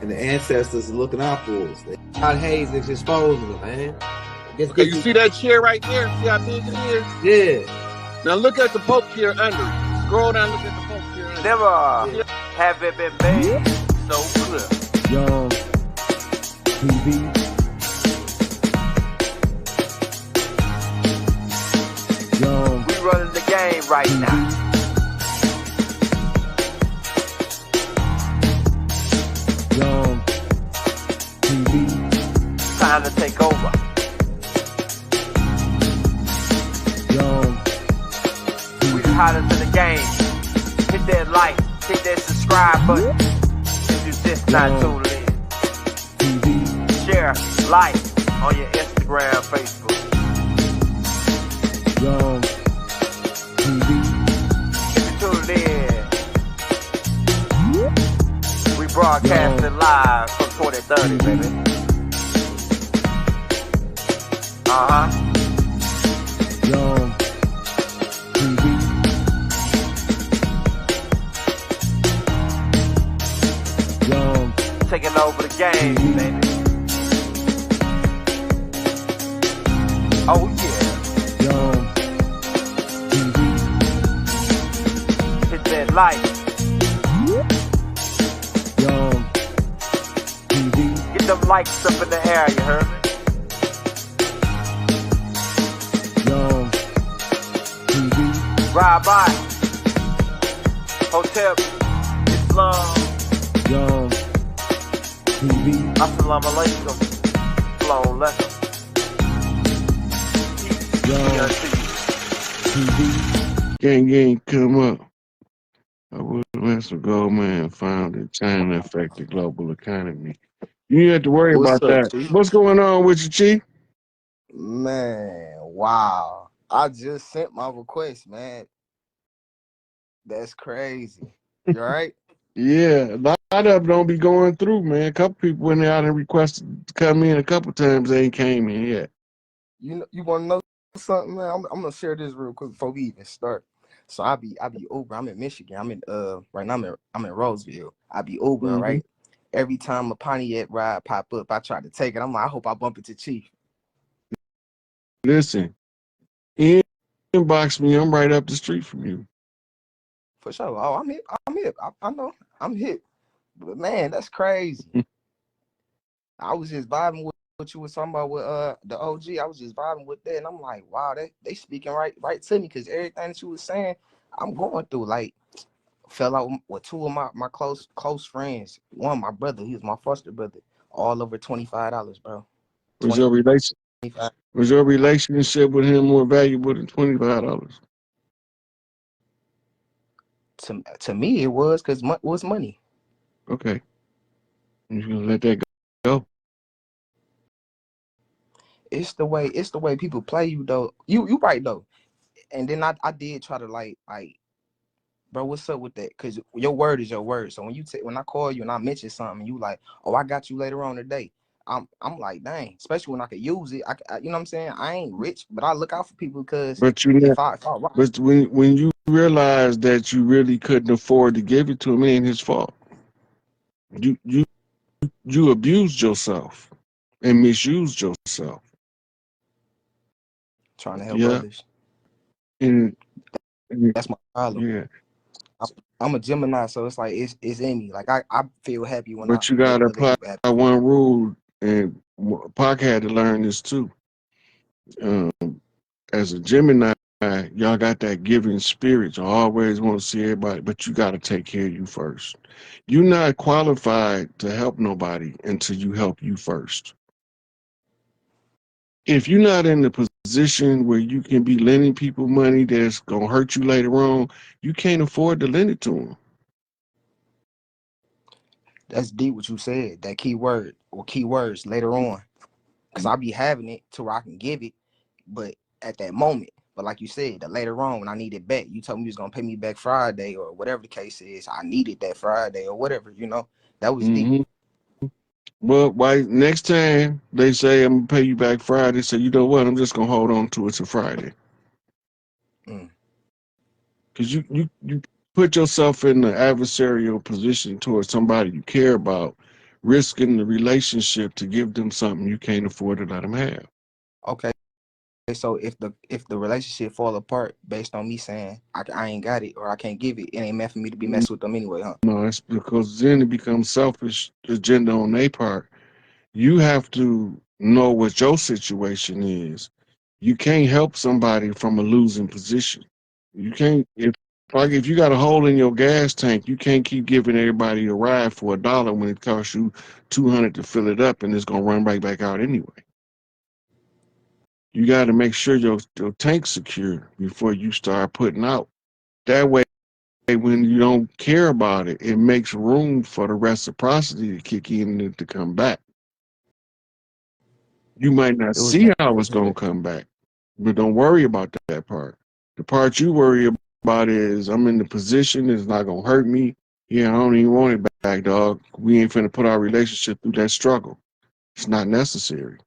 and the ancestors are looking out for us. God Hayes is exposing them, man. Okay, you see that chair right there? See how big it is? Yeah. Now look at the Pope chair under it. Scroll down, look at the Pope chair under Never have it been made so clear. Young TV. Young. We running the game right now. Young TV. Time to take over. Young We the hottest in the game. Hit that like, hit that subscribe button. If you just not tuned in. TV. Share, like on your Instagram, Facebook. Young TV. If you tuned in, we broadcasting live from 2030, baby. Young TV. Young Taking over the game, baby. Oh yeah. Young TV. Hit that like. Young TV. Get them likes up in the air, you heard me? Young TV. Ride by. Hotel Islam. Young TV. Assalamu alaikum. Flow lesson. Young TV. Gang come up. I was once a gold man founded China affect the global economy. You ain't have to worry What's about up, that. Chief? What's going on with you, Chief? Man, wow. I just sent my request, man. That's crazy. You all right? Yeah, a lot of them don't be going through, man. A couple people went out and requested to come in a couple times. They ain't came in yet. You want to know something, man? I'm gonna share this real quick before we even start. So I be Uber. I'm in Michigan. I'm in right now. I'm in Roseville. I be Uber, right? Every time a Pontiac ride pop up, I try to take it. I'm like, I hope I bump into Chief. Listen, inbox me. I'm right up the street from you. For sure. Oh, I'm hip. I know. I'm hip. But man, that's crazy. I was just vibing with what you was talking about with the OG. I was just vibing with that, and I'm like, wow, they speaking right to me, because everything that you was saying, I'm going through. Like, fell out with two of my close friends. One, my brother, he was my foster brother. All over $25, bro. Was your relationship with him more valuable than $25? To me, it was, because it was money. Okay, you gonna let that go? It's the way people play you, though. You right though. And then I did try to like, bro, what's up with that? Because your word is your word. So when I call you and I mention something, you like, oh, I got you later on today. I'm like, dang, especially when I could use it. You know what I'm saying? I ain't rich, but I look out for people, because But when you realize that you really couldn't afford to give it to him, it ain't his fault. You abused yourself and misused yourself. trying to help others. And that's my problem. Yeah. I'm a Gemini, so it's like it's in me. Like I feel happy when But you gotta apply one rule, and Pac had to learn this too. As a Gemini, y'all got that giving spirit. You always want to see everybody, but you got to take care of you first. You're not qualified to help nobody until you help you first. If you're not in the position where you can be lending people money that's going to hurt you later on, you can't afford to lend it to them. That's deep what you said. That key word or keywords later on. Because I'll be having it to where I can give it, but at that moment. But like you said, that later on when I need it back, you told me you was going to pay me back Friday or whatever the case is. I needed that Friday or whatever, That was deep. Well, next time they say I'm going to pay you back Friday, say, you know what, I'm just going to hold on to it till Friday. Because you put yourself in the adversarial position towards somebody you care about risking the relationship to give them something you can't afford to let them have. Okay. So if the relationship fall apart based on me saying I ain't got it or I can't give it, it ain't meant for me to be messing with them anyway, huh? No, it's because then it becomes selfish agenda on their part. You have to know what your situation is. You can't help somebody from a losing position. You can't if you got a hole in your gas tank, you can't keep giving everybody a ride for $1 when it costs you 200 to fill it up and it's gonna run right back out anyway. You got to make sure your tank's secure before you start putting out. That way, when you don't care about it, it makes room for the reciprocity to kick in and to come back. You might not It was see never how it's going to come back, but don't worry about that part. The part you worry about is I'm in the position, it's not going to hurt me. Yeah, I don't even want it back, dog. We ain't finna put our relationship through that struggle. It's not necessary.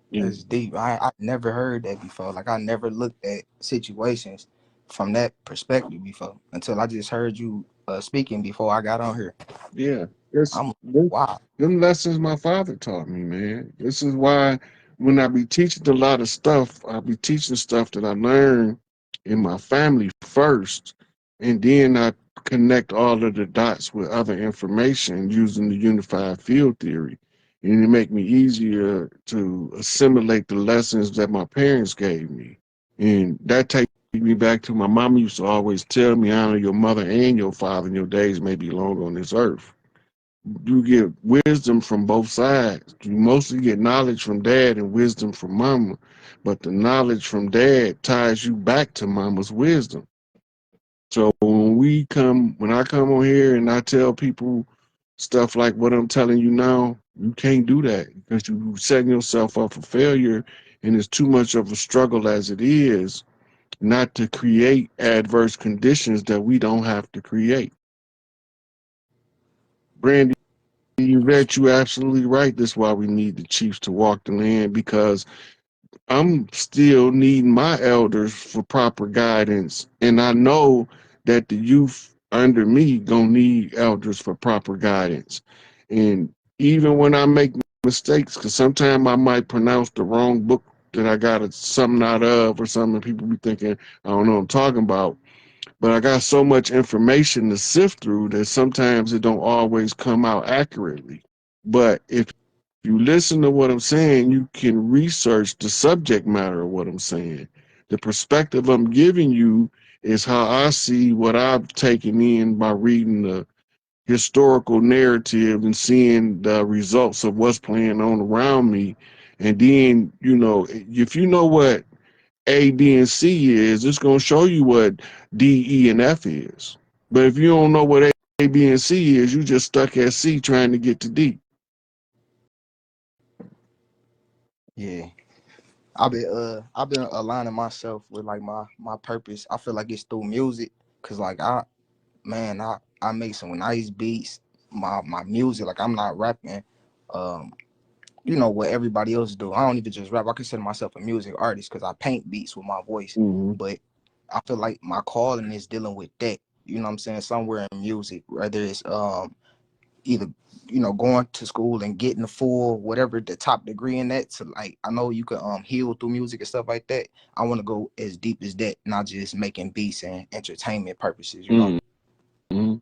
Yeah. That's deep. I never heard that before. Like I never looked at situations from that perspective before until I just heard you speaking before I got on here. Yeah, it's I'm wow. them lessons my father taught me, man. This is why when I be teaching a lot of stuff, I be teaching stuff that I learned in my family first, and then I connect all of the dots with other information using the unified field theory, and it make me easier to assimilate the lessons that my parents gave me, and that takes me back to my mama used to always tell me, honor your mother and your father, and your days may be long on this earth. You get wisdom from both sides. You mostly get knowledge from dad and wisdom from mama, but the knowledge from dad ties you back to mama's wisdom. So when I come on here and I tell people stuff like what I'm telling you now, you can't do that because you're setting yourself up for failure, and it's too much of a struggle as it is not to create adverse conditions that we don't have to create. Brandy, you bet you absolutely right. That's why we need the chiefs to walk the land because I'm still needing my elders for proper guidance. And I know that the youth under me gonna need elders for proper guidance. And even when I make mistakes, because sometimes I might pronounce the wrong book that I got something out of or something, people be thinking I don't know what I'm talking about. But I got so much information to sift through that sometimes it don't always come out accurately. But if you listen to what I'm saying, you can research the subject matter of what I'm saying. The perspective I'm giving you is how I see what I've taken in by reading the historical narrative and seeing the results of what's playing on around me. And then, if you know what A, B, and C is, it's going to show you what D, E, and F is. But if you don't know what A, B, and C is, you just stuck at C trying to get to D. Yeah. I've been aligning myself with like my purpose. I feel like it's through music. Cause like I make some nice beats. My music, like I'm not rapping um what everybody else do. I don't even just rap. I consider myself a music artist because I paint beats with my voice. Mm-hmm. But I feel like my calling is dealing with that. You know what I'm saying? Somewhere in music, whether it's either going to school and getting the full whatever the top degree in that. So like I know you can heal through music and stuff like that. I want to go as deep as that, not just making beats and entertainment purposes. Mm-hmm.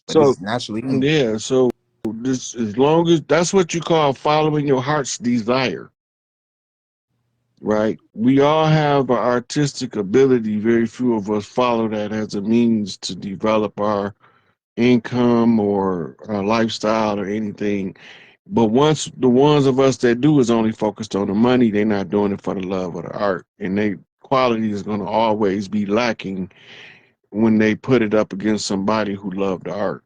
But So it's naturally in me. yeah, so this as long as that's what you call following your heart's desire, right? We all have an artistic ability. Very few of us follow that as a means to develop our income or our lifestyle or anything. But once the ones of us that do is only focused on the money, they're not doing it for the love of the art. And they quality is going to always be lacking when they put it up against somebody who loved the art.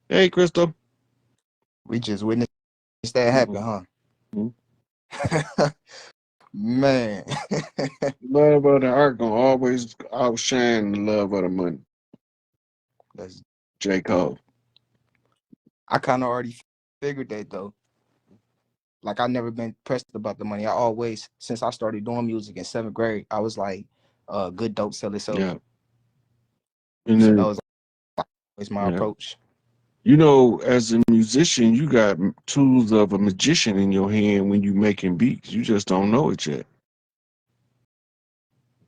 Hey, Crystal. We just witnessed that happen, Mhm. huh? Man. Love of the art gonna always outshine the love of the money. That's J. dope. Cole. I kind of already figured that though. Like I never been pressed about the money. I always, since I started doing music in seventh grade, I was like, good dope sell itself. Yeah. And So that then was always my yeah. approach. You know, as a musician, you got tools of a magician in your hand when you making beats. You just don't know it yet.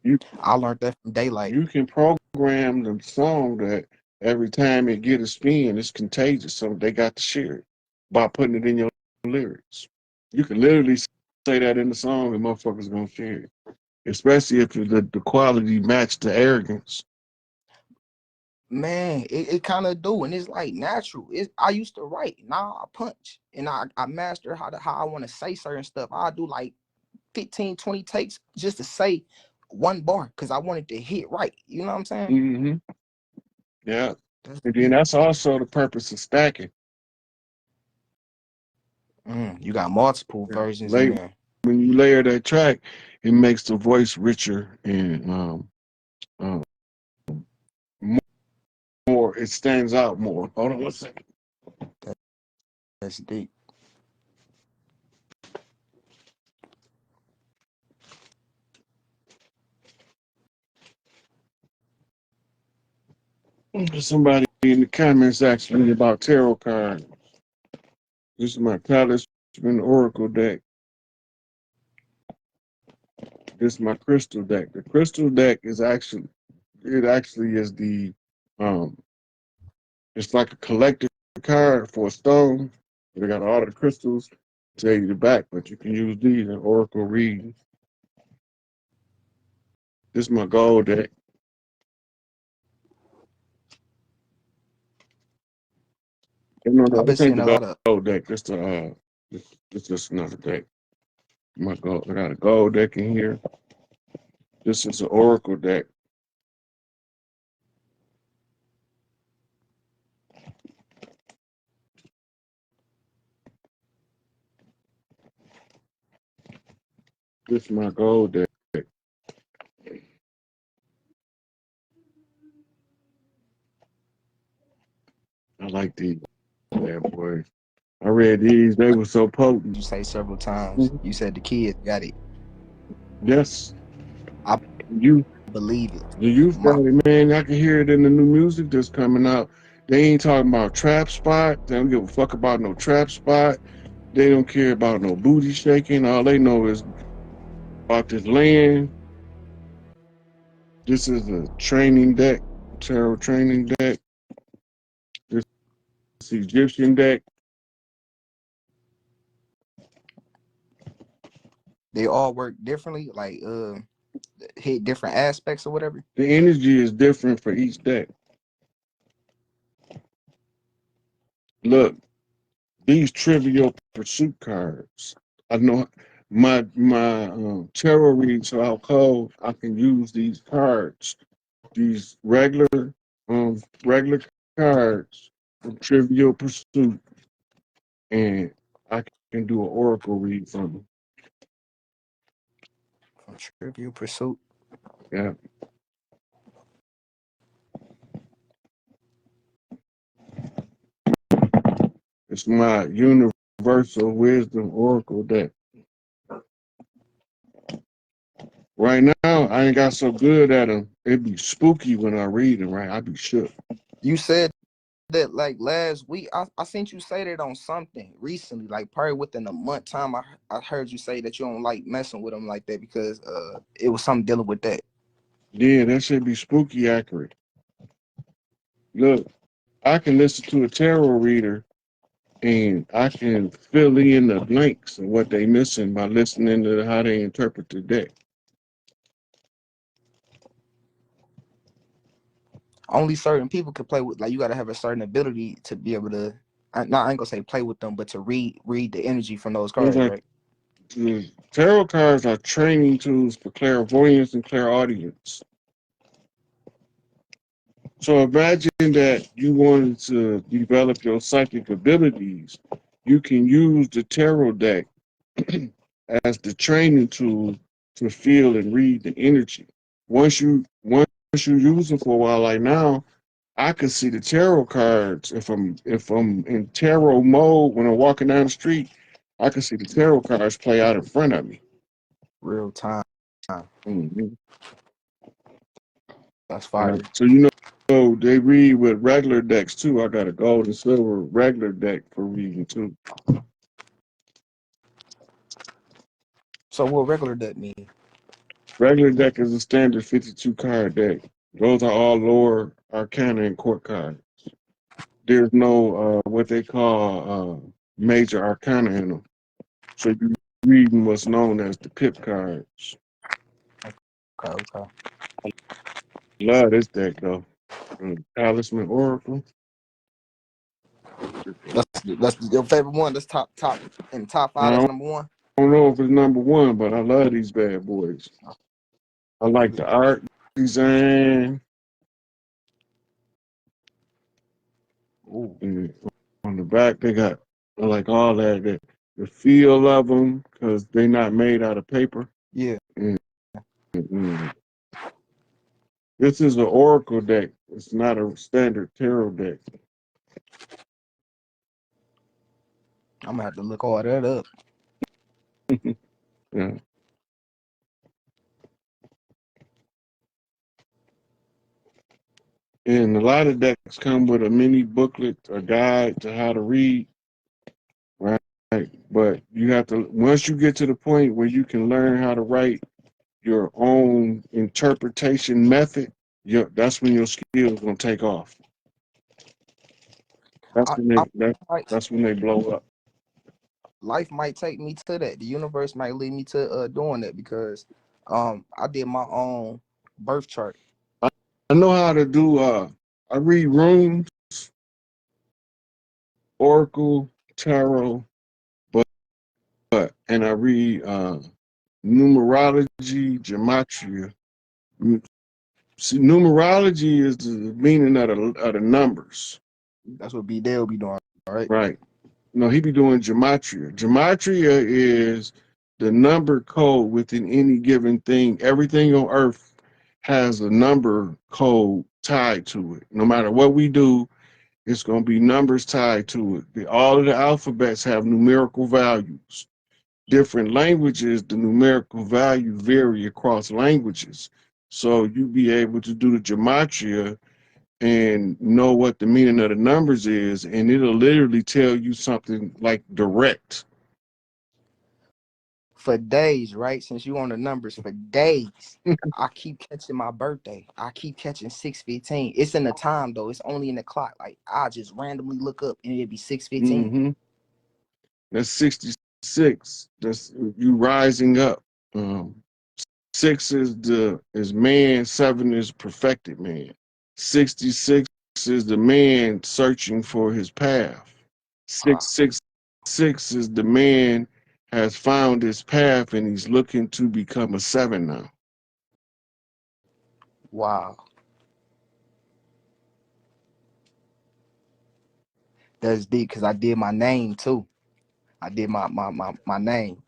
You I learned that from Daylight. you can program the song that every time it get a spin, it's contagious. So they got to share it by putting it in your lyrics. You can literally say that in the song, and motherfuckers gonna share it. Especially if the quality match the arrogance. Man, it kind of do, and it's like natural. I used to write, now I punch, and I master how I want to say certain stuff. I do like 15, 20 takes just to say one bar because I wanted to hit right. You know what I'm saying? Mm-hmm. Yeah. That's And then deep. that's also the purpose of stacking. You got multiple Yeah. versions in there. When you layer that track, it makes the voice richer and um, more. It stands out more. Hold on one second. That's deep. Somebody in the comments asked me about tarot cards. This is my Talisman Oracle deck. This is my crystal deck. The crystal deck is actually the um it's like a collector card for a stone. They got all the crystals tell you the back, but you can use these in Oracle readings. This is my gold deck. No, I've no, been this ain't seeing a the lot of. gold deck. This just another deck. My gold. I got a gold deck in here. This is an Oracle deck. This is my gold deck. I like these bad boys. I read these. They were so potent. You say several times. Mhm. You said the kids got it. Yes. I You believe it. the youth got My it, man. I can hear it in the new music that's coming out. They ain't talking about trap spot. They don't give a fuck about no trap spot. They don't care about no booty shaking. All they know is about this land. This is a training deck, tarot training deck. This is Egyptian deck. they all work differently, like hit different aspects or whatever. The energy is different for each deck. Look, these Trivial Pursuit cards. I know my tarot reads so out cold. I can use these cards, these regular cards from Trivial Pursuit, and I can do an oracle read from them. From Trivial Pursuit. Yeah, it's my universal wisdom oracle deck. Right now, I ain't got so good at them. It'd be spooky when I read them. Right, I'd be shook. You said that like last week. I seen you say that on something recently, like probably within a month time. I heard you say that you don't like messing with them like that because it was something dealing with that. Yeah, that should be spooky accurate. Look, I can listen to a tarot reader and I can fill in the blanks of what they missing by listening to how they interpret the deck. Only certain people could play with. Like you got to have a certain ability to be able to. I ain't gonna say play with them, but to read the energy from those Those cards, are right? the tarot cards are training tools for clairvoyance and clairaudience. So imagine that you wanted to develop your psychic abilities. You can use the tarot deck as the training tool to feel and read the energy. Once you use them for a while, like now, I can see the tarot cards. If I'm in tarot mode when I'm walking down the street, I can see the tarot cards play out in front of me. Real time. Mhm. That's fire. So you know also they read with regular decks too. I got a gold and silver regular deck for reading too. So what regular deck mean? Regular deck is a standard 52 card deck. Those are all lower arcana and court cards. There's no what they call major arcana in them. So you reading what's known as the pip cards. Okay. Love this deck though. Talisman Oracle. That's your favorite one. That's top in top I five. That's number one. don't know if it's number one, but I love these bad boys. I like the art design. Ooh. And on the back, they got I like all that. The feel of them because they're not made out of paper. Yeah. And this is an oracle deck. It's not a standard tarot deck. I'm gonna have to look all that up. Yeah. And a lot of decks come with a mini booklet, a guide to how to read, right? But you have to, once you get to the point where you can learn how to write your own interpretation method, that's when your skills gonna take off. That's I, when I might, that's when they blow up. life might take me to that. The universe might lead me to doing that because I did my own birth chart. I know how to do I read runes, oracle, tarot, and I read numerology, gematria. See, numerology is the meaning of the numbers. That's what B Dale be doing, right? Right. No, he be doing gematria. Gematria is the number code within any given thing. Everything on earth has a number code tied to it. No matter what we do, it's going to be numbers tied to it. All of the alphabets have numerical values. Different languages, the numerical value vary across languages. So you be able to do the gematria and know what the meaning of the numbers is, and it'll literally tell you something like direct. For days, right? Since you on the numbers for days, I keep catching my birthday. I keep catching 6:15. It's in the time though. It's only in the clock. Like I just randomly look up and it'd be 6:15. Mm-hmm. That's 66. That's you rising up. Um, 6 is man, 7 is perfected man. 66 is the man searching for his path. 666 is the man has found his path and he's looking to become a 7 now. Wow. That's deep because I did my name too. I did my name.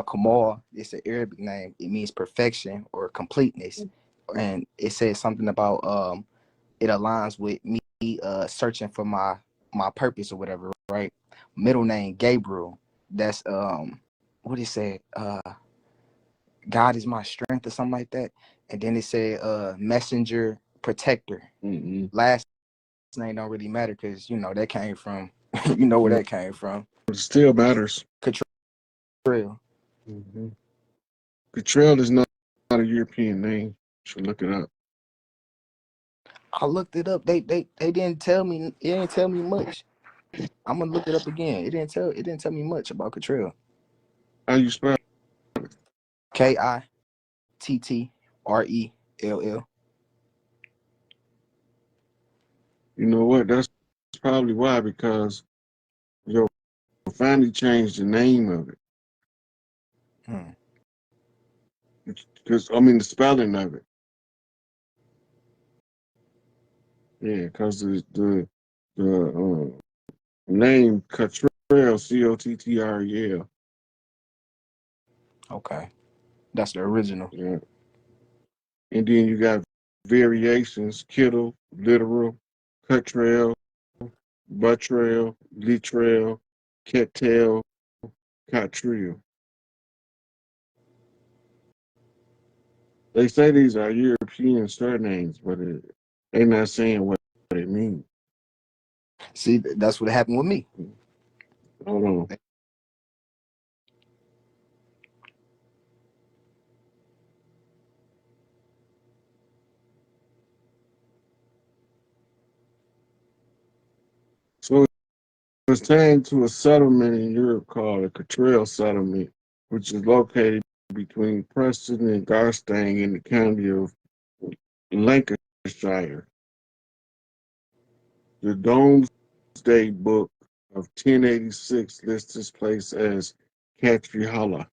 Kamal, it's an Arabic name. It means perfection or completeness. And it says something about it aligns with me searching for my purpose or whatever, right? Middle name Gabriel. That's what it said, God is my strength or something like that. And then it said messenger protector. Mm-hmm. Last name don't really matter because that came from you know where that came from. It still matters. Catrell. Mm-hmm. Cottrell is not a European name. You should look it up. I looked it up. They didn't tell me. It didn't tell me much. I'm gonna look it up again. It didn't tell me much about Catrell. How you spell? Kittrell. You know what? That's probably why, because your family changed the name of it. Because the spelling of it. Yeah, because the name Cottrell, Cottrell. Okay, that's the original. Yeah. And then you got variations: Kittle, literal, Cottrell, Buttrell, Littrell, Kettel, Cottrell. They say these are European surnames, but they're not saying what it means. See, that's what happened with me. Hold on. So it's taken to a settlement in Europe called the Cottrell Settlement, which is located between Preston and Garstang in the county of Lancashire. The Domesday Book of 1086 lists this place as Catrihala.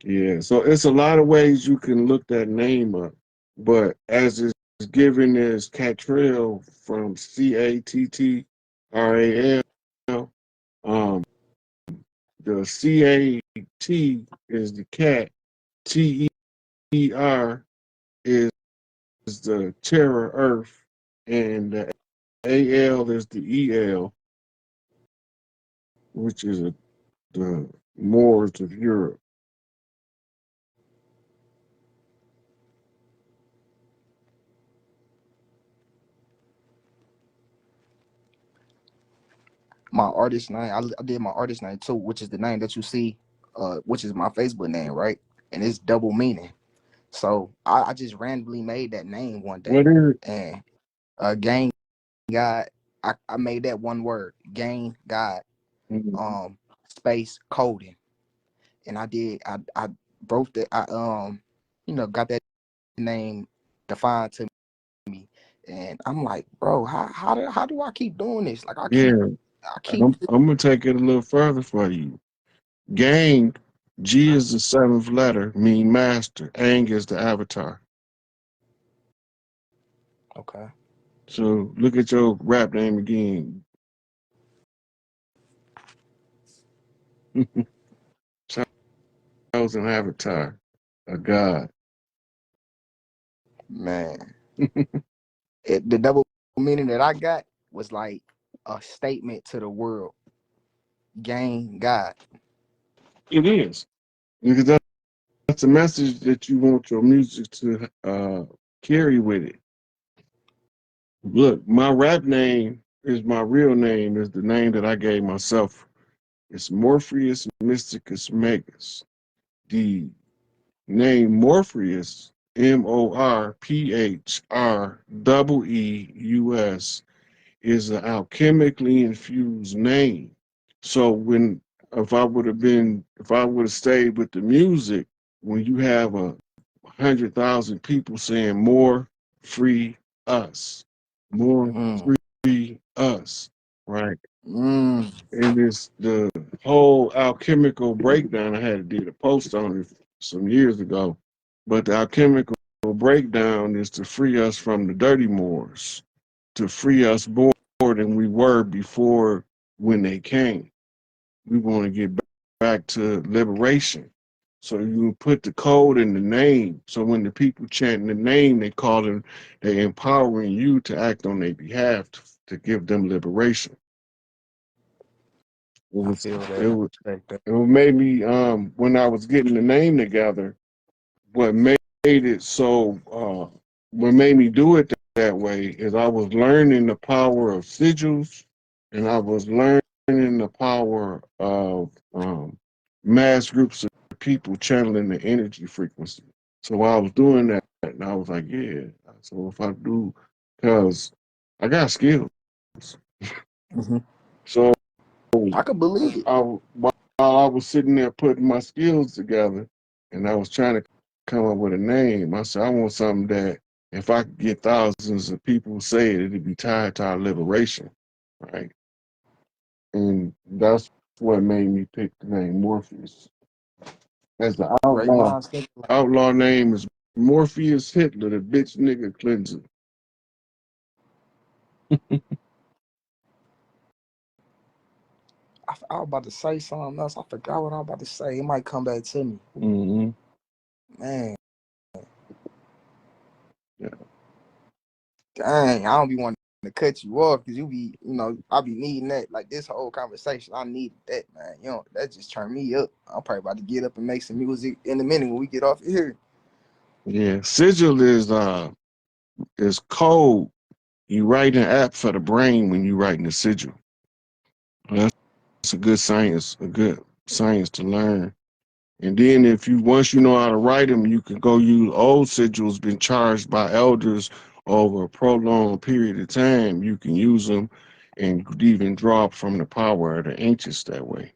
Yeah, so it's a lot of ways you can look that name up, but as it's given as Catrell from Catral, the CAT is the cat, TER is the terror earth, and the AL is the EL, which is the Moors of Europe. My artist name, I did my artist name too, which is the name that you see, which is my Facebook name, right? And it's double meaning. So I just randomly made that name one day, What is it? and gang God. I made that one word, gang God, Mhm. space coding, and I broke the got that name defined to me, and I'm like, bro, how do I keep doing this? Like Yeah, I keep I'm gonna take it a little further for you. Gang, G is the seventh letter, mean master. Ang is the avatar. okay. So look at your rap name again. Chosen avatar, a god. Man, the double meaning that I got was like a statement to the world. Gang God. It is. Because that's a message that you want your music to carry with it. Look, my rap name is my real name, is the name that I gave myself. It's Morpheus Mysticus Magus. The name Morpheus, Morpheus, is an alchemically infused name. So if I would have stayed with the music, when you have 100,000 people saying more free us, more Mm, free us, right? mm, And it's the whole alchemical breakdown. I had did a post on it some years ago, but the alchemical breakdown is to free us from the dirty Moors, to free us more than we were before when they came. We want to get back to liberation. So you put the code in the name. So when the people chanting the name, they empowering you to act on their behalf to give them liberation. It I was feel it that. I was respect that. it made me when I was getting the name together, what made it so what made me do it that way is I was learning the power of sigils, and I was learning the power of mass groups of people channeling the energy frequency. So while I was doing that, and I was like, yeah. So if I do, because I got skills. Hmm. So I could believe it. while I was sitting there putting my skills together, and I was trying to come up with a name, I said I want something that if I could get thousands of people say it, it'd be tied to our liberation, right? And that's what made me pick the name Morpheus. As the Great minds think alike. outlaw name is Morpheus Hitler, the bitch nigga cleanser. I was about to say something else. I forgot what I was about to say. It might come back to me. Mm-hmm. Man, Yeah. dang, I don't be wanting to cut you off because I be needing that. Like this whole conversation, I need that, man. That just turned me up. I'm probably about to get up and make some music in a minute when we get off of here. Yeah. Sigil is code. You write an app for the brain when you writing a sigil. That's a good science to learn. And then if you once you know how to write them, you can go use old sigils been charged by elders over a prolonged period of time. You can use them and even draw from the power of the ancients that way.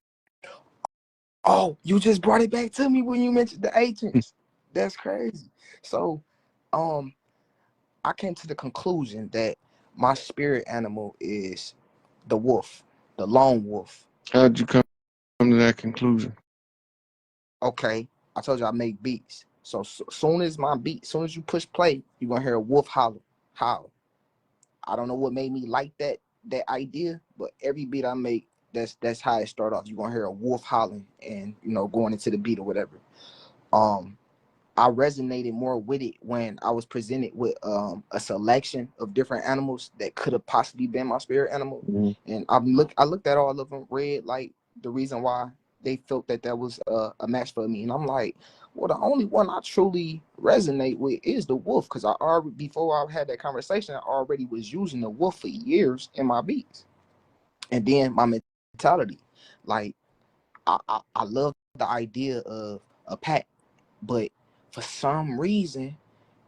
Oh, you just brought it back to me when you mentioned the ancients. That's crazy. So, I came to the conclusion that my spirit animal is the wolf, the lone wolf. How'd you come to that conclusion? Okay, I told you I make beats. So soon as soon as you push play, you're gonna hear a wolf howl. I don't know what made me like that idea, but every beat I make, that's how it start off. You're gonna hear a wolf howling and going into the beat or whatever. I resonated more with it when I was presented with a selection of different animals that could have possibly been my spirit animal. Mm-hmm. And I looked at all of them, read like the reason why they felt that was a match for me. And I'm like, well, the only one I truly resonate with is the wolf, because I already, before I had that conversation, I already was using the wolf for years in my beats. And then my mentality, like I love the idea of a pack, but for some reason,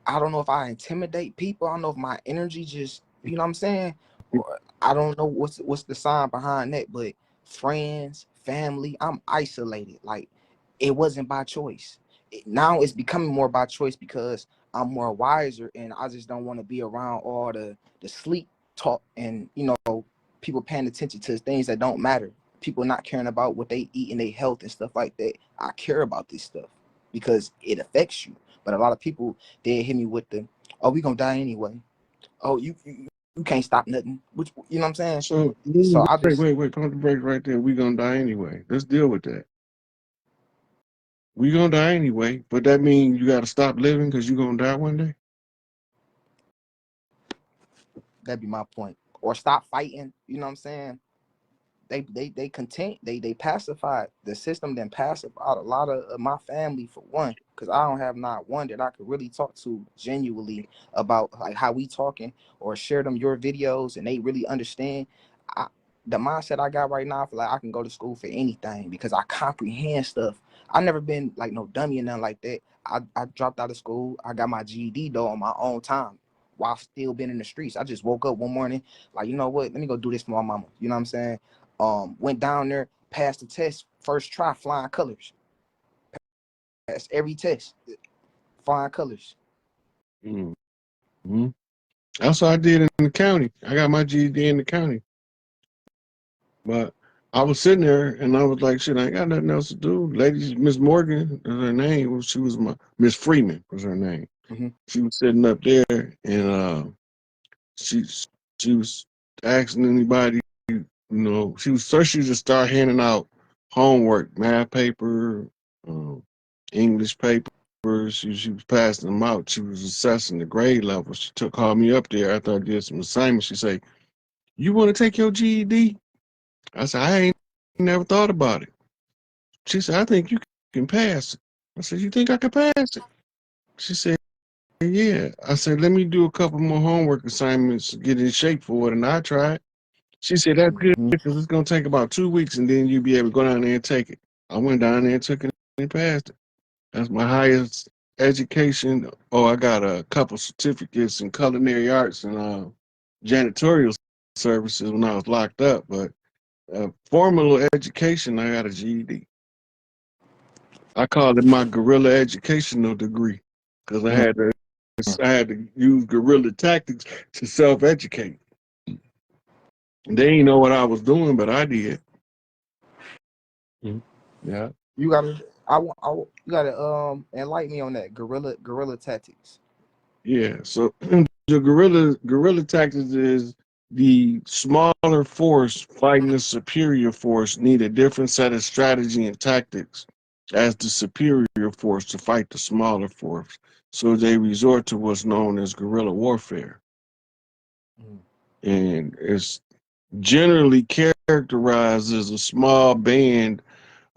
I don't know if I intimidate people. I don't know if my energy just, you know what I'm saying? Or I don't know what's the sign behind that, but friends, family, I'm isolated. Like, it wasn't by choice. Now it's becoming more by choice because I'm more wiser and I just don't want to be around all the sleep talk and, people paying attention to things that don't matter. People not caring about what they eat and their health and stuff like that. I care about this stuff because it affects you. But a lot of people, they hit me with the, oh, we gonna die anyway. Oh, you can't stop nothing. Which, you know what I'm saying? So So I just, wait, pump the brakes right there. We gonna die anyway. Let's deal with that. We gonna die anyway, but that means you gotta stop living because you gonna die one day. that'd be my point. Or stop fighting. You know what I'm saying? They content, they pacified the system, then pacified a lot of my family, for one, because I don't have not one that I could really talk to genuinely about like how we talking, or share them your videos and they really understand. The mindset I got right now, I feel like I can go to school for anything because I comprehend stuff. I never been like no dummy or nothing like that. I dropped out of school. I got my GED though on my own time while still being in the streets. I just woke up one morning like, you know what, let me go do this for my mama. You know what I'm saying? Went down there, passed the test, first try, flying colors. Passed every test, flying colors. Mm-hmm. That's what I did in the county. I got my GED in the county. But I was sitting there and I was like, shit, I ain't got nothing else to do. Lady, Miss Morgan is her name. She was Miss Freeman was her name. Mm-hmm. She was sitting up there and she she was asking anybody, she was first she just started handing out homework, math paper, English papers. She was passing them out. She was assessing the grade level. Called me up there after I did some assignments. She said, "You want to take your GED?" I said, "I ain't never thought about it." She said, "I think you can pass it." I said, "You think I can pass it?" She said, "Yeah." I said, "Let me do a couple more homework assignments to get in shape for it," and I tried. She said, "That's good Mm-hmm. because it's going to take about 2 weeks and then you'll be able to go down there and take it." I went down there and took it and passed it. That's my highest education. Oh, I got a couple certificates in culinary arts and janitorial services when I was locked up, but formal education, I got a GED. I called it my guerrilla educational degree because I had to use guerrilla tactics to self-educate. They didn't know what I was doing, but I did. Yeah. You gotta, you gotta enlighten me on that guerrilla tactics. Yeah. So the guerrilla tactics is the smaller force fighting the superior force need a different set of strategy and tactics as the superior force to fight the smaller force. So they resort to what's known as guerrilla warfare. Mm. And it's generally characterized as a small band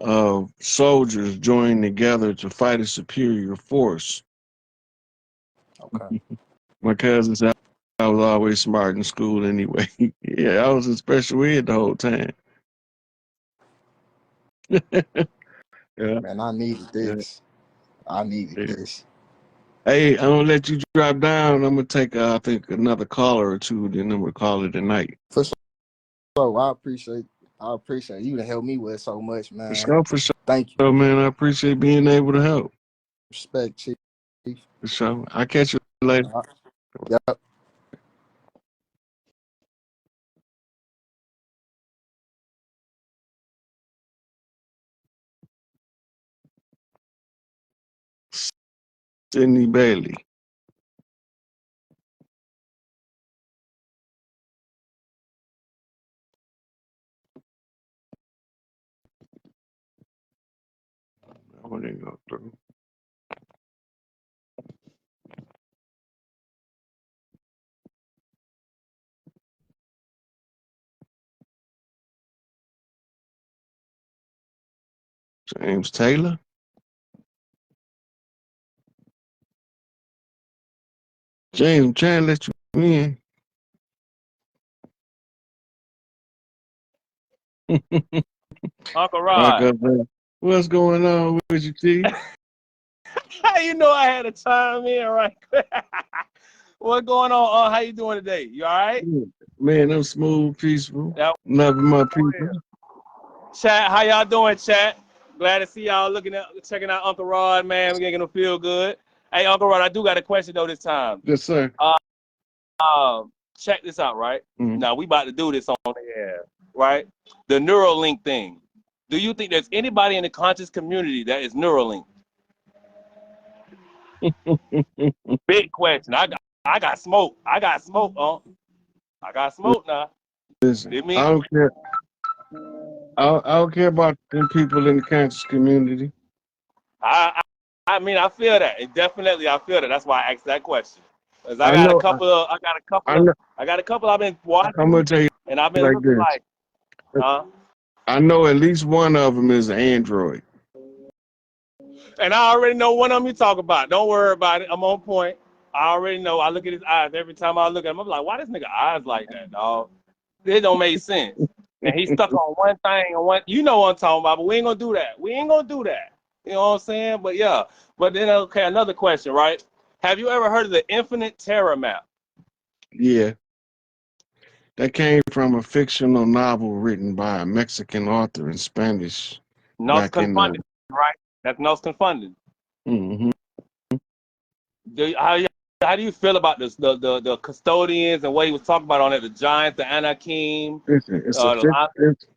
of soldiers joined together to fight a superior force. Okay. My cousin said I was was always smart in school anyway. Yeah, I was in special ed the whole time. Yeah, Man, I needed yeah, this. I needed yeah. this. Hey, I'm gonna let you drop down. I'm gonna take, I think, another caller or two, then I'm gonna call it a night. For sure. I appreciate you to help me with so much, For man. sure, for sure, Thank you. man. I appreciate being able to help. Respect, Chief. For sure. I'll catch you later. Yep. Sydney Bailey. I wouldn't go through. James Taylor. James, I'm trying to let you in. Uncle Rock Rod. up there. What's going on with you, T? How you know I had to chime in right quick? What's going on? How you doing today? You all right? Man, I'm smooth, peaceful. Yep. Loving my people. Chat, how y'all doing, chat? Glad to see y'all checking out Uncle Rod, man. We're making him feel good. Hey, Uncle Rod, I do got a question though this time. Yes, sir. Check this out, right? Mhm. Now we about to do this on the air, right? The Neuralink thing. Do you think there's anybody in the conscious community that is Neuralink? Big question. I got smoke. I got smoke, I got smoke now. Listen, Did me? I don't care. I don't care about them people in the conscious community. I mean, I feel that. Definitely, I feel that. That's why I asked that question. Cause I I got a know. couple I've been watching, I'm gonna tell you and I've been like looking this. like, huh? I know at least one of them is an android. And I already know one of them you talk about. Don't worry about it. I'm on point. I already know. I look at his eyes every time I look at him. I'm like, why this nigga eyes like that, dog? It don't make sense. And he's stuck on one thing and one. You know what I'm talking about, but we ain't gonna do that. We ain't gonna do that. You know what I'm saying? But yeah. But then okay, another question, right? Have you ever heard of the Infinite Terror Map? Yeah, that came from a fictional novel written by a Mexican author in Spanish Nos back in the. Confunded, right? That's Nos Confunded. Mhm. How do you feel about this? The custodians and what he was talking about on it, the giants, the Anakim, Listen, it's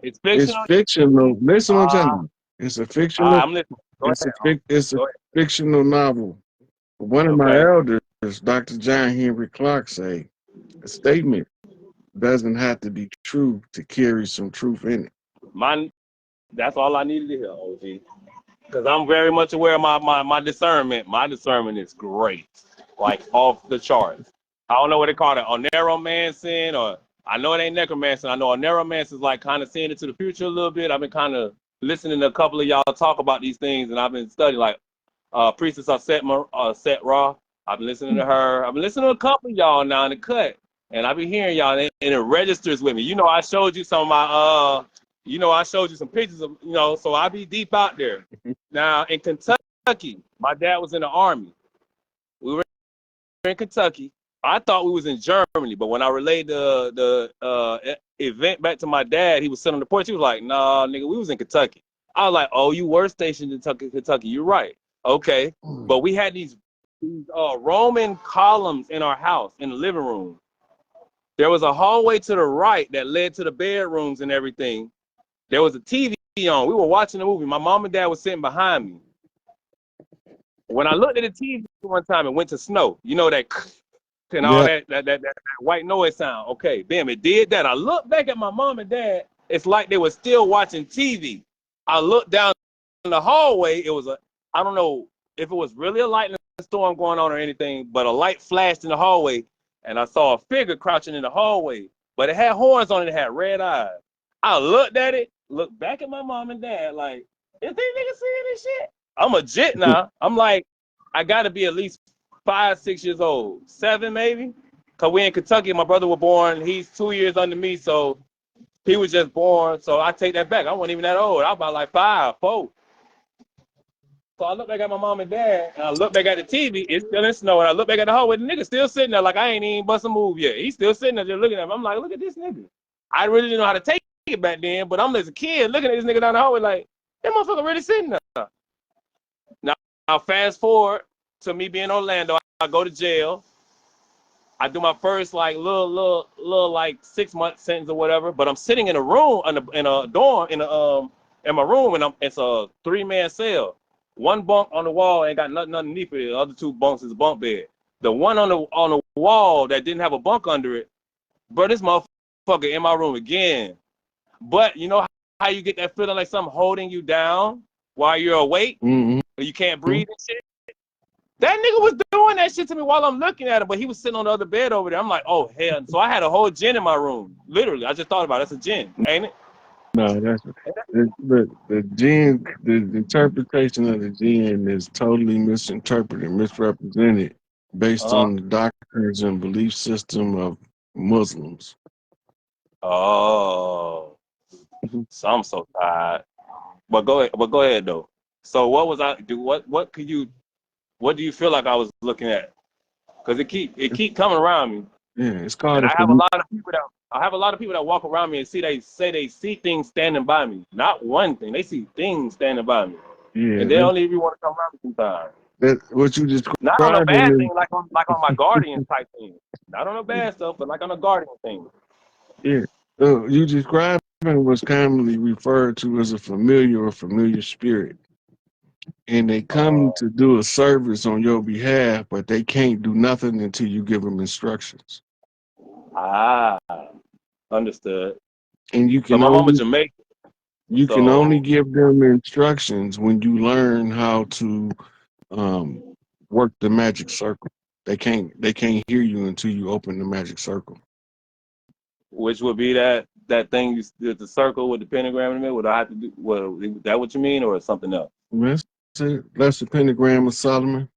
it's fictional. fictional. Listen, what I'm telling you. It's a fictional. I'm listening. Go ahead. It's a Go ahead. fictional novel. One of my Okay. elders, Dr. John Henry Clark, say a statement doesn't have to be true to carry some truth in it. That's all I needed to hear, OG. Because I'm very much aware of my discernment. My discernment is great, like off the charts. I don't know what they call it, neuromancing, or I know it ain't necromancy. I know a neuromancer is like kind of seeing into the future a little bit. I've been kind of listening to a couple of y'all talk about these things, and I've been studying like Priestess Set Raw. I've been listening to her. I've been listening to a couple of y'all now in the cut, and I've been hearing y'all, and it registers with me. You know, I showed you some of my I showed you some pictures of, so I be deep out there. Now in Kentucky, my dad was in the Army. We were in Kentucky. I thought we was in Germany, but when I relayed the event back to my dad, he was sitting on the porch. He was like, "Nah, nigga, we was in Kentucky." I was like, "Oh, you were stationed in Kentucky. You're right. Okay." But we had these Roman columns in our house in the living room. There was a hallway to the right that led to the bedrooms and everything. There was a TV on. We were watching the movie. My mom and dad was sitting behind me. When I looked at the TV one time, it went to snow. You know that and all Yeah. that white noise sound. Okay, bam, it did that. I looked back at my mom and dad. It's like they were still watching TV. I looked down in the hallway. It was I don't know if it was really a lightning storm going on or anything, but a light flashed in the hallway, and I saw a figure crouching in the hallway. But it had horns on it. It had red eyes. I looked at it, looked back at my mom and dad, like, is these niggas seeing this shit? I'm a jit now. I'm like, I got to be at least 5, 6 years old, 7 maybe, Cause we in Kentucky. My brother was born. He's 2 years under me, so he was just born. So I take that back. I wasn't even that old. I was about like 5, 4. So I look back at my mom and dad, and I look back at the TV. It's still in snow, and I look back at the hallway. The nigga still sitting there like I ain't even bust a move yet. He's still sitting there just looking at me. I'm like, look at this nigga. I really didn't know how to take it back then, but I'm as a kid looking at this nigga down the hallway like, that motherfucker really sitting there. Now fast forward to me being in Orlando. I go to jail. I do my first like little like 6-month sentence or whatever. But I'm sitting in a room in a dorm in my room, and it's a 3-man cell. One bunk on the wall ain't got nothing underneath it. The other 2 bunks is a bunk bed. The one on the wall that didn't have a bunk under it, bro, this motherfucker in my room again. But you know how you get that feeling like something holding you down while you're awake, Mm-hmm. or you can't breathe and shit? That nigga was doing that shit to me while I'm looking at him, but he was sitting on the other bed over there. I'm like, oh hell. So I had a whole djinn in my room. Literally, I just thought about it. That's a djinn, ain't it? No, that's the jinn. The interpretation of the jinn is totally misinterpreted, misrepresented, based Uh-huh. on the doctrines and belief system of Muslims. Oh, so I'm so tired. But go ahead though. So what was I do? What do you feel like I was looking at? Because it keep coming around me, Yeah, it's called and a I have a lot of people that walk around me and they see things standing by me. Not one thing, they see things standing by me, yeah. and they don't even want to come around me sometimes. That what you Not on a describing bad is thing, like on my guardian type thing. Not on a bad stuff, but like on a guardian thing. yeah. You describing was commonly referred to as a familiar or familiar spirit, and they come Oh, to do a service on your behalf, but they can't do nothing until you give them instructions. ah, understood. And So my mama Jamaican, you can only so give them instructions when you learn how to um, work the magic circle. They can't hear you until you open the magic circle. which would be that thing the circle with the pentagram in the middle. Would I have to do? Is that what you mean, or something else? That's it. That's the pentagram of Solomon.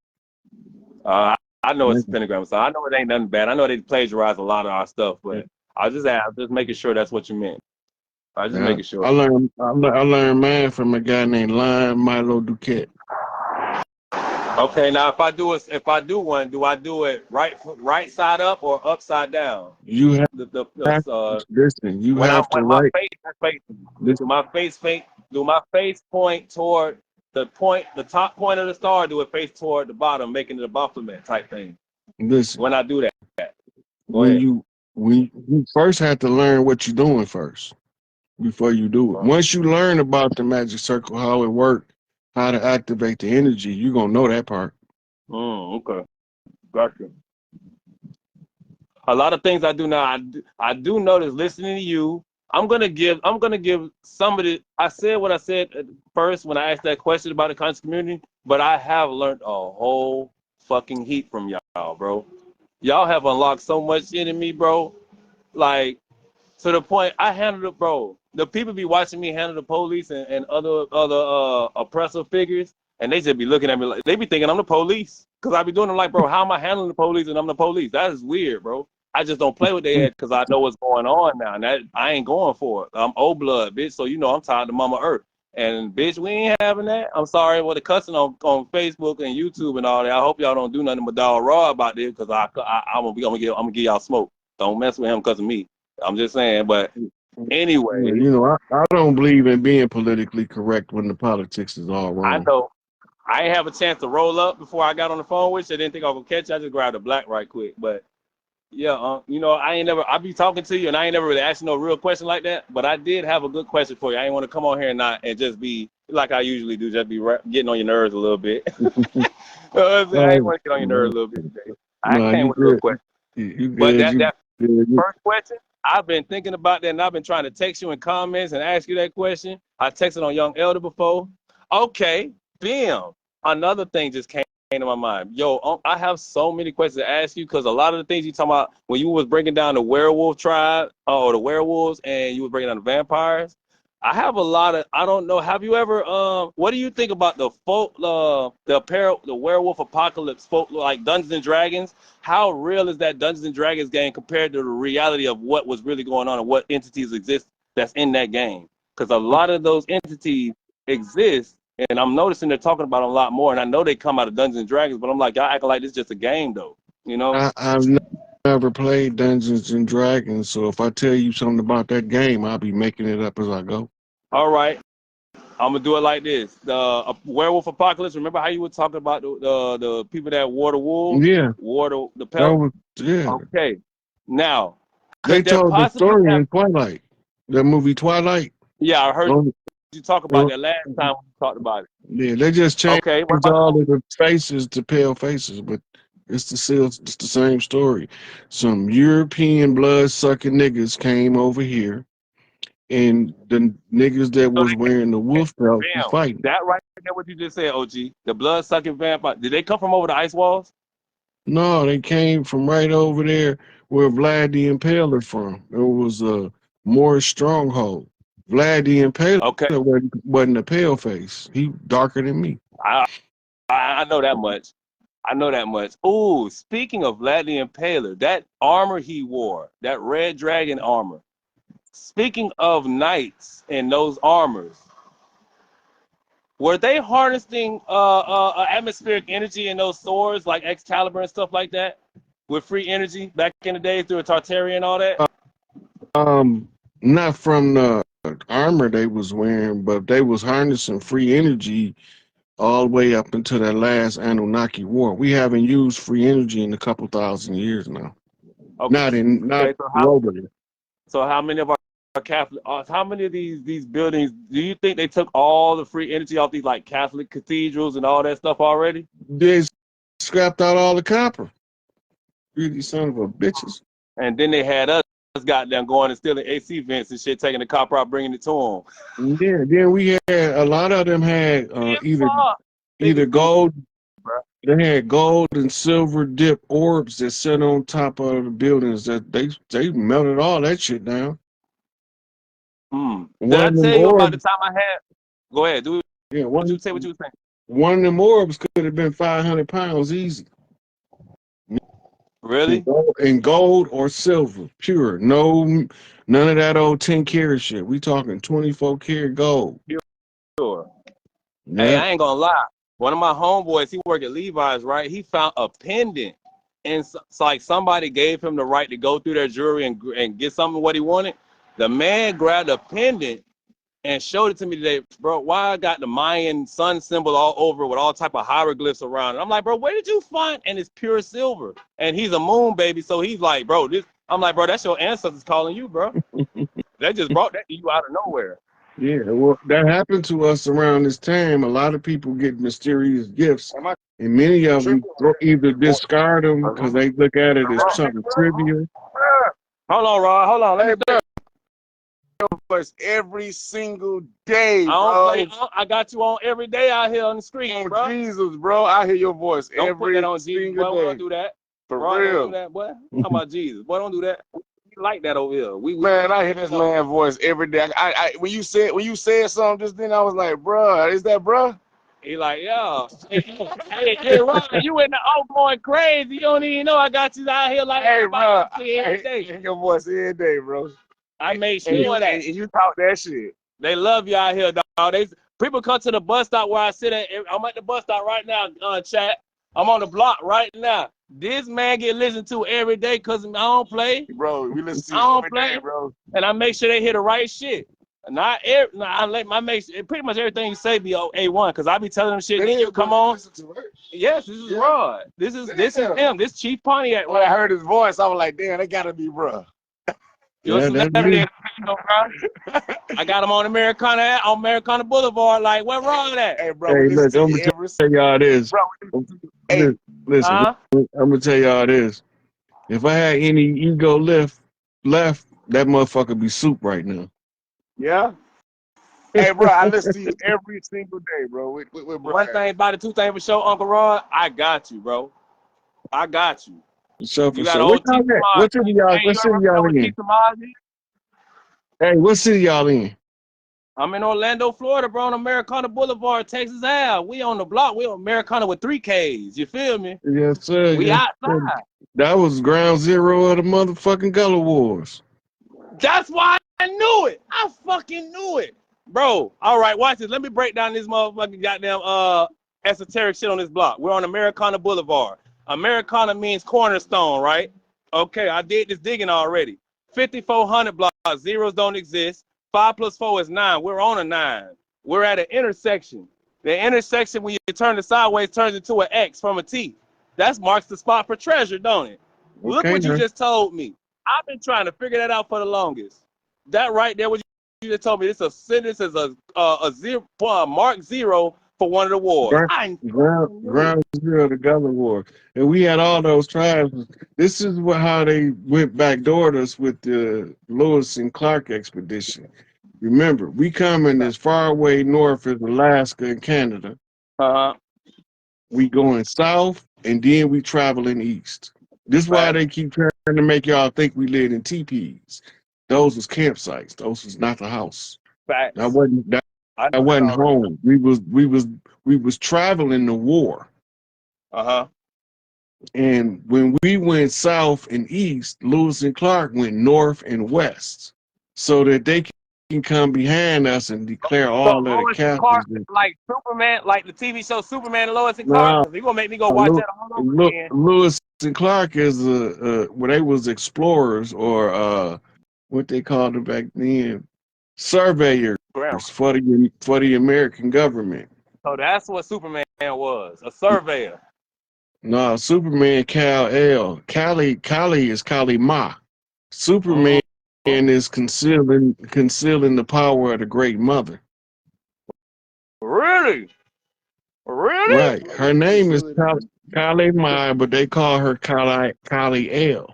I know it's a pentagram, so I know it ain't nothing bad. I know they plagiarize a lot of our stuff, Yeah. but I'm just making sure that's what you meant. I just Yeah. making I sure. learned I learned mine from a guy named Lion Milo Duquette. Okay, now if I do one, do I do it right side up or upside down? You have The to listen. You when have to my write face is facing, this. do my face point toward the top point of the star, or do it face toward the bottom, making it a Baphomet type thing? Listen. When I do that, go When ahead. you first have to learn what you're doing first before you do it. Once you learn about the magic circle, how it works, how to activate the energy, you're gonna know that part. Okay, gotcha. A lot of things I do now, I do notice listening to you. I'm gonna give some of the. I said what I said at first when I asked that question about the conscious community, but I have learned a whole fucking heap from y'all, bro. Y'all have unlocked so much in me, bro. Like, to the point I handle it, bro. The people be watching me handle the police and other oppressive figures, and they just be looking at me like they be thinking I'm the police. Cause I be doing them like, bro, how am I handling the police and I'm the police? That is weird, bro. I just don't play with their head because I know what's going on now. And that I ain't going for it. I'm old blood, bitch. So you know I'm tired of Mama Earth. And bitch, we ain't having that. I'm sorry for the cussing on Facebook and YouTube and all that. I hope y'all don't do nothing but dog raw about this because I'm gonna give y'all smoke. Don't mess with him because of me. I'm just saying, but anyway, You know, I don't believe in being politically correct when the politics is all I wrong. know I ain't have a chance to roll up before I got on the phone with you. I didn't think I was gonna catch you. I just grabbed a black right quick. But yeah, you know, I be talking to you and I ain't never really asked you no real question like that. But I did have a good question for you. I ain't want to come on here and just be like I usually do, just be getting on your nerves a little bit. I ain't want to get on your nerves a little bit today. I No, came you with a little good. question. You But good. You that good. first question, I've been thinking about that, and I've been trying to text you in comments and ask you that question. I texted on Young Elder before. Okay, bam. Another thing just came to my mind. Yo, I have so many questions to ask you because a lot of the things you talking about when you was breaking down the werewolf tribe or the werewolves and you was breaking down the vampires, I have a lot of, I don't know. Have you ever, what do you think about the the werewolf apocalypse folk, like Dungeons and Dragons? How real is that Dungeons and Dragons game compared to the reality of what was really going on and what entities exist that's in that game? Because a lot of those entities exist, and I'm noticing they're talking about them a lot more. And I know they come out of Dungeons and Dragons, but I'm like, y'all acting like this is just a game, though. You know? I've never played Dungeons and Dragons, so if I tell you something about that game, I'll be making it up as I go. All right. I'm gonna do it like this: the werewolf apocalypse. Remember how you were talking about the people that wore the wool, Yeah, wore the that pelt? was Okay. Now, They could there told the possibly story have? in Twilight, the movie Twilight. Yeah, I heard Oh, you talk about that last time we talked about it. yeah, they just changed Okay. What about all of the faces to pale faces, but it's the same story. Some European blood sucking niggas came over here, and the niggas that so was wearing the wolf belts was bam? fighting. That right there, what you just said, OG. The blood sucking vampire. Did they come from over the ice walls? No, they came from right over there where Vlad the Impaler from. It was a Moorish stronghold. Vlad the Impaler Okay. wasn't a pale face. He darker than me. I know that much. I know that much. Ooh, speaking of Vlad the Impaler, that armor he wore, that red dragon armor. Speaking of knights and those armors, were they harnessing atmospheric energy in those swords like Excalibur and stuff like that with free energy back in the day through a Tartarian and all that? Not from the armor they was wearing, but they was harnessing free energy all the way up until that last Anunnaki war. We haven't used free energy in a couple thousand years now. Okay, Not so globally. how many of our Catholic, how many of these buildings do you think they took all the free energy off these like Catholic cathedrals and all that stuff already? They scrapped out all the copper. Really son of a bitches. And then they had us goddamn going and stealing AC vents and shit, taking the copper out, bringing it to them. Yeah, then we had a lot of them had either gold. They had gold and silver dip orbs that sit on top of the buildings that they melted all that shit down. Did I tell you about the time I had? Go ahead, do it. Yeah, What you say? What you were saying? one of them orbs could have been 500 pounds easy. Really? In gold or silver, pure. No, none of that old 10 karat shit. We talking 24 karat gold. Sure. Yeah. Hey, I ain't gonna lie. One of my homeboys, he worked at Levi's, right? He found a pendant, and it's like somebody gave him the right to go through their jewelry and get something what he wanted. The man grabbed a pendant and showed it to me today, bro. Why I got the Mayan sun symbol all over with all type of hieroglyphs around it. I'm like, bro, where did you find? And it's pure silver. And he's a moon baby, so he's like, bro, this. I'm like, bro, that's your ancestors calling you, bro. They just brought that to you out of nowhere. Yeah, well, that happened to us around this time. A lot of people get mysterious gifts, and many of them either discard them because they look at it as something trivial. Hold on, Rod. Hold on. Let me voice every single day, I got you on every day out here on the street, bro. Jesus, bro. I hear your voice Don't every put that on Jesus. single Boy, day. don't do that. For Bro, real. don't do that, boy. I'm talking about Jesus. Boy, don't do that. We like that over here. Man, I hear this man's voice every day. When you said something just then, I was like, bruh, is that bruh? He like, yeah. hey, Ron, you in the going crazy. You don't even know I got you out here like Hey, bro, every day. I hear your voice every day, bro. I made sure and you talk that shit. They love you out here, dog. People come to the bus stop where I sit at. I'm at the bus stop right now, chat. I'm on the block right now. This man get listened to every day because I don't play. Bro, we listen to you every day, bro. And I make sure they hear the right shit. Not every, I make pretty much everything you say be A1 because I be telling them shit. Then you come on. Yes, this is Rod. This is him. This Chief Pontiac. When I heard his voice, I was like, damn, they gotta be bruh. Yeah, I got him on Americana Boulevard. Like, where Rod at? Hey, bro, Hey, look, I'm gonna tell y'all this. Hey, listen, I'm gonna tell y'all this. If I had any ego left, that motherfucker be soup right now. Yeah. Hey, bro, I listen to you every single day, bro. With One thing about it, two things for sure, Uncle Rod. I got you, bro. I got you. So You for got sure. What city y'all in? Hey, what city y'all in? I'm in Orlando, Florida, bro, on Americana Boulevard, Texas Ave. We on the block. We on Americana with 3 Ks. You feel me? Yes, sir. We Yes, sir. outside. That was ground zero of the motherfucking Gullah Wars. That's why I knew it. I fucking knew it. Bro, all right, watch this. Let me break down this motherfucking goddamn esoteric shit on this block. We're on Americana Boulevard. Americana means cornerstone, right? Okay, I did this digging already. 5400 blocks. Zeros don't exist. 5 plus 4 is 9. We're on a 9. We're at an intersection. The intersection, when you turn it sideways, turns into an X from a T. That marks the spot for treasure, don't it? Look Okay, what you man. just told me. I've been trying to figure that out for the longest. That right there, what you just told me, this is a zero, mark 0 for one of the wars. Ground zero of the Gullah War. And we had all those tribes. This is how they went backdoored us with the Lewis and Clark expedition. Remember, we coming as far away north as Alaska and Canada. Uh-huh. We going south, and then we traveling east. This is why they keep trying to make y'all think we live in teepees. Those was campsites. Those was not the house. Facts. That wasn't home. We was traveling the war. Uh-huh. And when we went south and east, Lewis and Clark went north and west, so that they can come behind us and declare all of the Lois and captives. Clark, like Superman, like the TV show Superman and Lois and Clark. You're gonna make me go watch that all over again. Lewis and Clark is when they was explorers, or what they called them back then, surveyors for the American government. So that's what Superman was, a surveyor. No, Superman Kal-El. Kali is Kali Ma. Superman is concealing the power of the Great Mother. Really? Really? Right. Her name is Kali Ma, but they call her Kali-El.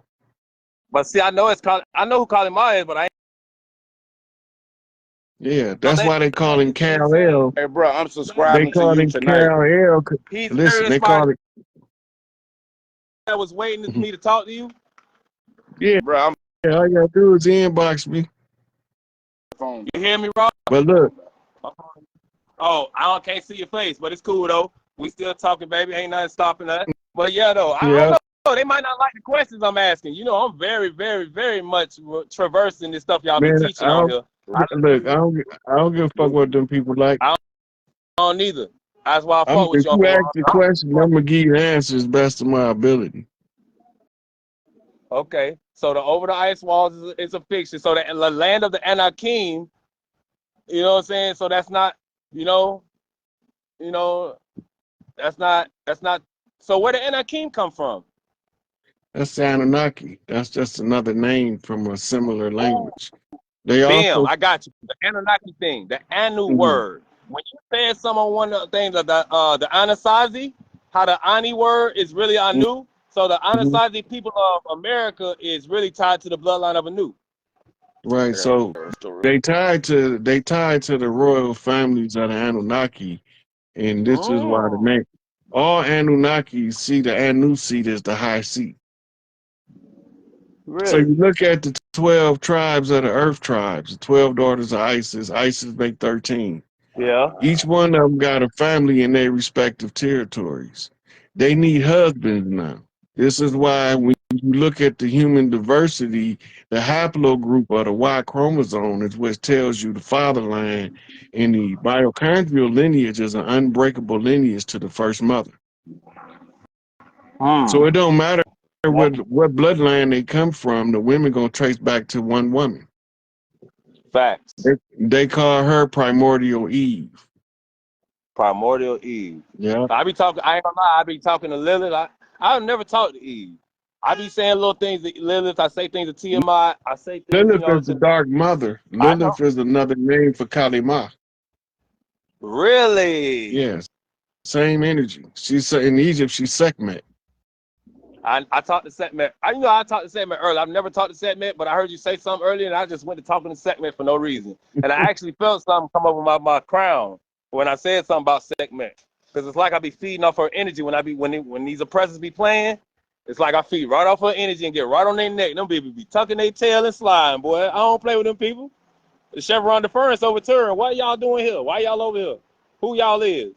But see, I know who Kali Ma is, but I ain't. Yeah, that's why they call him Kal-El. Hey, bro, I'm subscribing to you tonight. Kal-El. Listen, they call it. I was waiting for me to talk to you. Yeah, bro. All you gotta do is inbox me. You hear me, Rob? But look. Oh, can't see your face, but it's cool though. We still talking, baby. Ain't nothing stopping that. But yeah, though, I don't know. They might not like the questions I'm asking. You know, I'm very, very, very much traversing this stuff y'all be teaching on here. Look, I don't give a fuck what them people like. I don't either. That's why I fuck with y'all. If you ask the question, I'm gonna give you answers best of my ability. Okay, so the Over the Ice Walls is a fiction. So the land of the Anakim, you know what I'm saying? So that's not, that's not. So where the Anakim come from? That's the Anunnaki. That's just another name from a similar language. I got you. The Anunnaki thing, the Anu word. When you said some on one of the things, the Anasazi, how the Ani word is really Anu. So the Anasazi people of America is really tied to the bloodline of Anu. Right. So they tied to the royal families of the Anunnaki, and this is why the name. All Anunnaki see the Anu seat as the high seat. Really? So you look at the 12 tribes of the Earth tribes, the 12 daughters of Isis. Isis make 13. Yeah. Each one of them got a family in their respective territories. They need husbands now. This is why when you look at the human diversity, the haplogroup of the Y chromosome is what tells you the fatherland, and the mitochondrial lineage is an unbreakable lineage to the first mother. So it don't matter what bloodline they come from, the women gonna trace back to one woman. Facts. They call her Primordial Eve. Primordial Eve. Yeah. I ain't gonna lie, I be talking to Lilith. I've never talked to Eve. I be saying little things to Lilith. I say things to Tiamat. I say things. Lilith is the dark mother. Lilith is another name for Kali Ma. Really? Yes. Same energy. She's in Egypt. She's Sekhmet. I talked to Sekhmet. I talked to Sekhmet earlier. I've never talked to Sekhmet, but I heard you say something earlier, and I just went to talking to Sekhmet for no reason. And I actually felt something come over my crown when I said something about Sekhmet, because it's like I be feeding off her energy when these oppressors be playing. It's like I feed right off her energy and get right on their neck. Them people be tucking their tail and sliding, boy. I don't play with them people. The Chevron deference overturned. What y'all doing here? Why y'all over here? Who y'all is?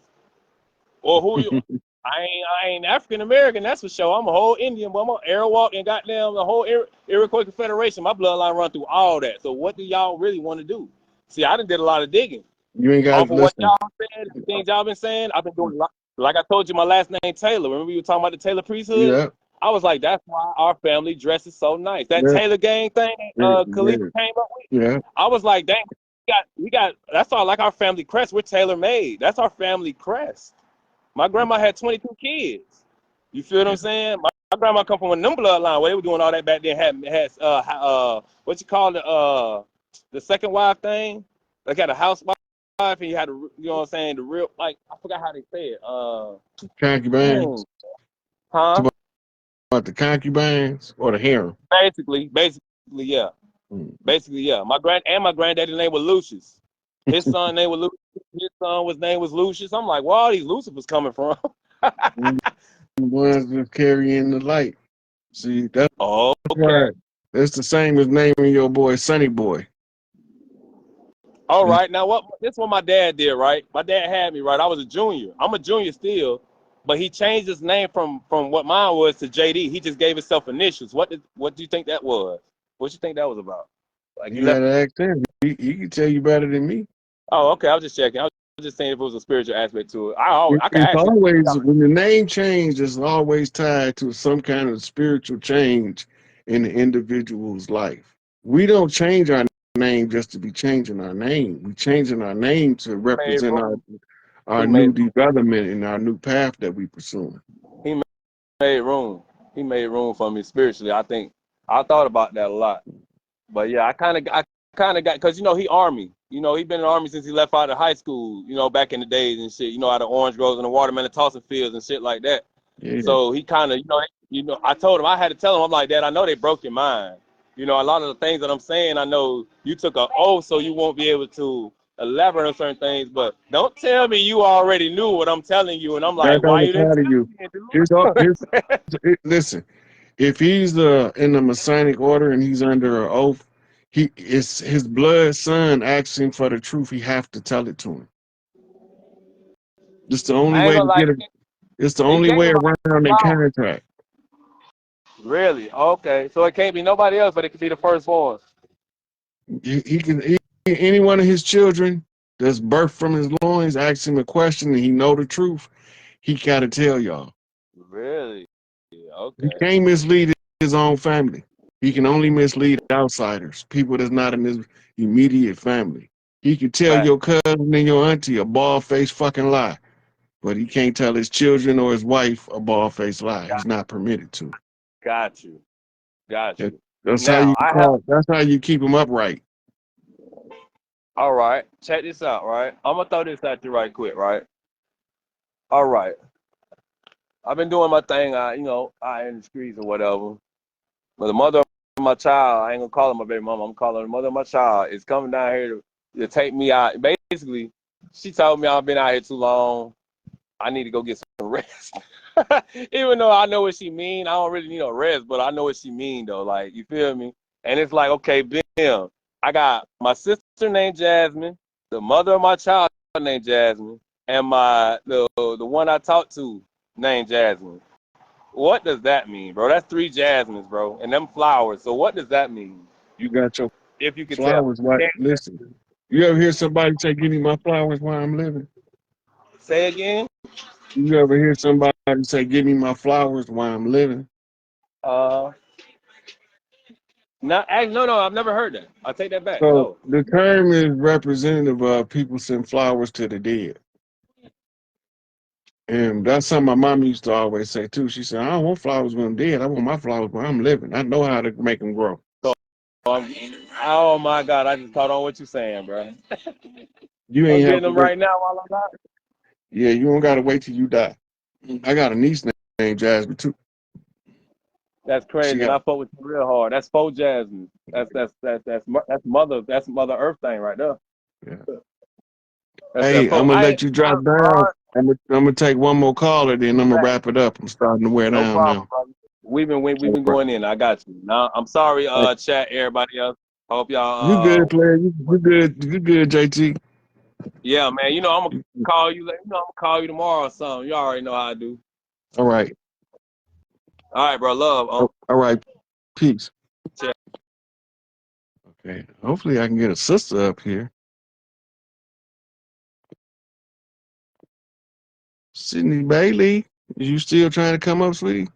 Or who you? I ain't African American, that's for sure. I'm a whole Indian, but I'm an Arawak and goddamn the whole Iroquois Confederation. My bloodline run through all that. So what do y'all really want to do? See, I done did a lot of digging. You ain't got Off to of what listen. y'all said, the things y'all been saying, I've been doing a lot. Like I told you, my last name Taylor. Remember you were talking about the Taylor priesthood? Yeah. I was like, that's why our family dresses so nice. That Yeah. Taylor gang thing Yeah. Khalifa came up with. Yeah. I was like, dang, we got that's all like our family crest. We're tailor made. That's our family crest. My grandma had 22 kids. You feel what I'm saying? My grandma come from a them bloodline where they were doing all that back then. Had what you call the second wife thing? Like had a housewife and you had you know what I'm saying, the real, like I forgot how they say it. Concubines. Huh? About the concubines or the harem. Basically, yeah. Basically, yeah. My granddaddy's name was Lucius. His son name was Lucius. His son name was Lucius. I'm like, where all these Lucifers coming from? The ones that carrying the light. See, that's Okay. It's the same as naming your boy Sonny Boy. All right. Now, this what my dad did, right? My dad had me, right? I was a junior. I'm a junior still, but he changed his name from what mine was to JD. He just gave himself initials. What do you think that was? What you think that was about? Like You gotta ask him. He can tell you better than me. Oh, okay. I was just checking. I was just saying if it was a spiritual aspect to it. I can It's actually. always when the name change is always tied to some kind of spiritual change in the individual's life. We don't change our name just to be changing our name. We changing our name to represent our new development and our new path that we pursue. He made room. He made room for me spiritually. I think I thought about that a lot. But yeah, I kind of got, because he Army. He been in the Army since he left out of high school. Back in the days and shit. Out of orange groves and the watermelon tossing fields and shit like that. Yeah. So he kind of, I told him, I had to tell him, I'm like, Dad, I know they broke your mind. A lot of the things that I'm saying, I know you took an oath, so you won't be able to elaborate on certain things. But don't tell me you already knew what I'm telling you. And I'm like, That why don't you didn't apply tell to you. Listen, if he's in the Masonic order and he's under an oath, it's his blood son asking for the truth. He have to tell it to him. It's the only way to get it. It's the only way around their contract. Really? Okay. So it can't be nobody else, but it could be the firstborn. Any one of his children that's birthed from his loins, ask him a question and he know the truth, he got to tell y'all. Really? Okay. He can't mislead his own family. He can only mislead outsiders, people that's not in his immediate family. He can tell your cousin and your auntie a bald-faced fucking lie, but he can't tell his children or his wife a bald-faced lie. He's not permitted to. Got you. That's how you keep him upright. All right. Check this out, right? I'm going to throw this at you right quick, right? All right. I've been doing my thing, in the streets or whatever. But the mother of my child, I ain't going to call her my baby mama. I'm calling her the mother of my child, is coming down here to take me out. Basically, she told me I've been out here too long. I need to go get some rest. Even though I know what she mean, I don't really need no rest, but I know what she mean, though. Like, you feel me? And it's like, okay, Bim, I got my sister named Jasmine, the mother of my child named Jasmine, and the one I talked to named Jasmine. What does that mean, bro? That's 3 Jasmines, bro, and them flowers. So what does that mean? You got your If you could flowers. tell. Listen, you ever hear somebody say, "Give me my flowers while I'm living"? Say again. You ever hear somebody say, "Give me my flowers while I'm living"? No, I've never heard that. I'll take that back. So No. the term is representative of people send flowers to the dead. And that's something my mom used to always say too. She said, "I don't want flowers when I'm dead. I want my flowers when I'm living. I know how to make them grow." Oh my God, I just caught on what you're saying, bro. You I'm ain't have getting to them wait. right now while I'm out. Yeah, you don't gotta wait till you die. I got a niece named Jasmine too. That's crazy. And I fuck with you real hard. That's 4 Jasmine. That's Mother Earth thing right there. Yeah. That's Hey, I'm gonna let you drop down. I'm gonna take one more caller, then I'm gonna wrap it up. I'm starting to wear down problem, now. brother. We've been going in. I got you. Now I'm sorry, chat, everybody else. Hope You y'all. good, player? You good? You good, JT? Yeah, man. You know I'm gonna call you. I'm gonna call you tomorrow or something. You already know how I do. All right. All right, bro. Love. All right. Peace. Yeah. Okay. Hopefully, I can get a sister up here. Sydney Bailey, is you still trying to come up, sweetie?